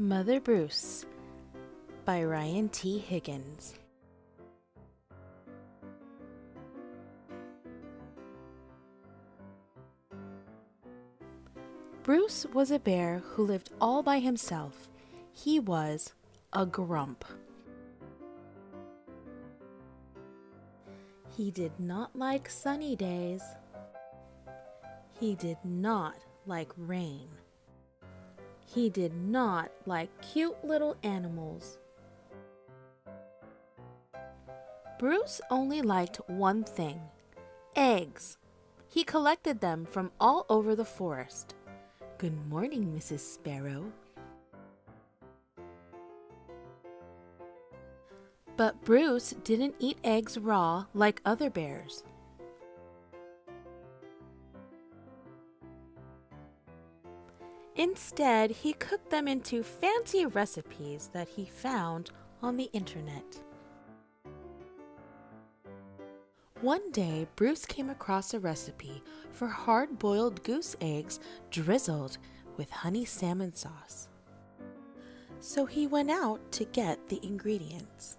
Mother Bruce by Ryan T. Higgins. Bruce was a bear who lived all by himself. He was a grump. He did not like sunny days. He did not like rain. He did not like cute little animals. Bruce only liked one thing: eggs. He collected them from all over the forest. Good morning, Mrs. Sparrow. But Bruce didn't eat eggs raw like other bears. Instead, he cooked them into fancy recipes that he found on the internet. One day, Bruce came across a recipe for hard-boiled goose eggs drizzled with honey salmon sauce. So he went out to get the ingredients.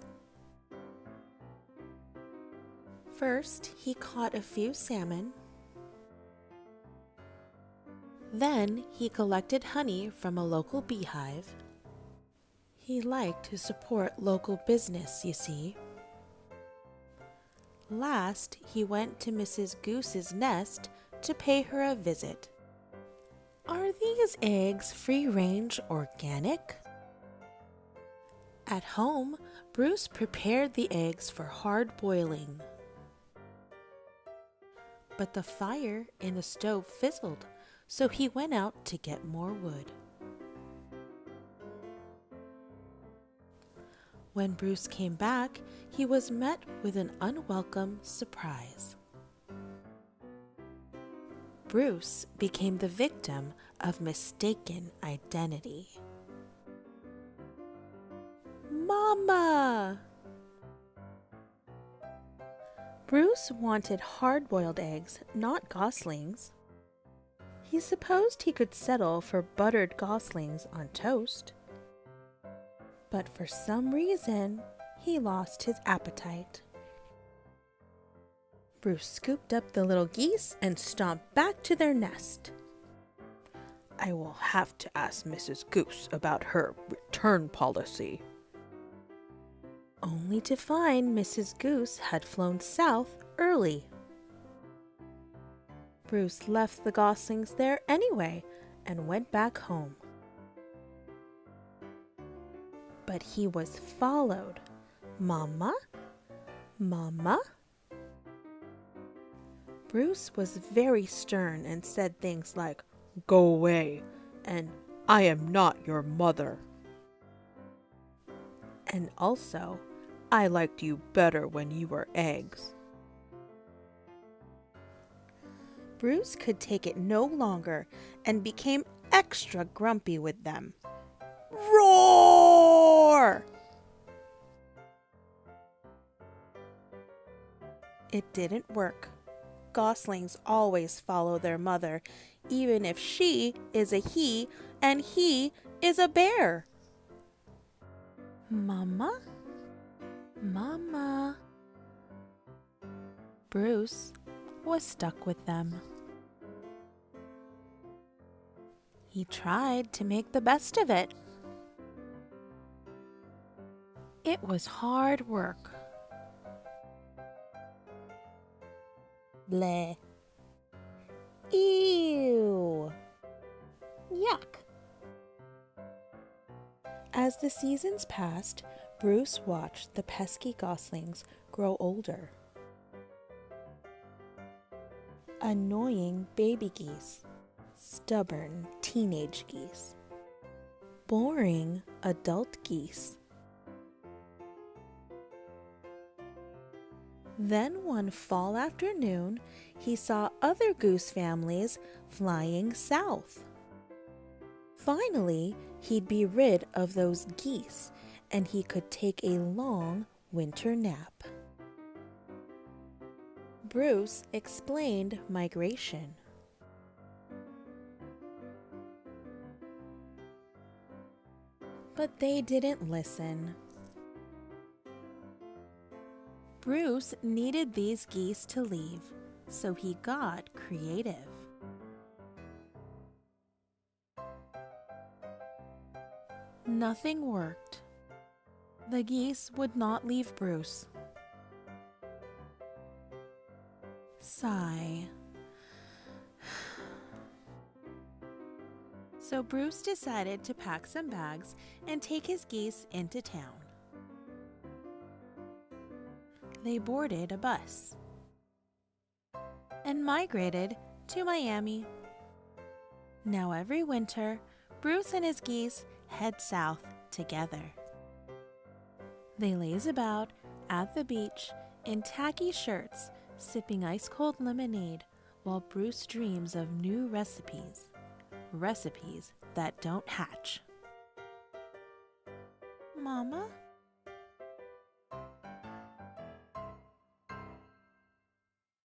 First, he caught a few salmon. Then he collected honey from a local beehive. He liked to support local business, you see. Last, he went to Mrs. Goose's nest to pay her a visit. Are these eggs free-range organic? At home, Bruce prepared the eggs for hard boiling. But the fire in the stove fizzled, so he went out to get more wood. When Bruce came back, he was met with an unwelcome surprise. Bruce became the victim of mistaken identity. Mama! Bruce wanted hard-boiled eggs, not goslings. He supposed he could settle for buttered goslings on toast. But for some reason, he lost his appetite. Bruce scooped up the little geese and stomped back to their nest. I will have to ask Mrs. Goose about her return policy. Only to find Mrs. Goose had flown south early. Bruce left the goslings there anyway and went back home. But he was followed. Mama? Mama? Bruce was very stern and said things like, "Go away," and "I am not your mother." And also, "I liked you better when you were eggs." Bruce could take it no longer and became extra grumpy with them. Roar! It didn't work. Goslings always follow their mother, even if she is a he and he is a bear. Mama? Mama? Bruce was stuck with them. He tried to make the best of it. It was hard work. Bleh. Ew. Yuck. As the seasons passed, Bruce watched the pesky goslings grow older. Annoying baby geese, stubborn teenage geese, boring adult geese. Then one fall afternoon, he saw other goose families flying south. Finally, he'd be rid of those geese, and he could take a long winter nap. Bruce explained migration. But they didn't listen. Bruce needed these geese to leave, so he got creative. Nothing worked. The geese would not leave Bruce. Sigh. So Bruce decided to pack some bags and take his geese into town. They boarded a bus and migrated to Miami. Now every winter, Bruce and his geese head south together. They laze about at the beach in tacky shirts, sipping ice-cold lemonade while Bruce dreams of new recipes. Recipes that don't hatch. Mama,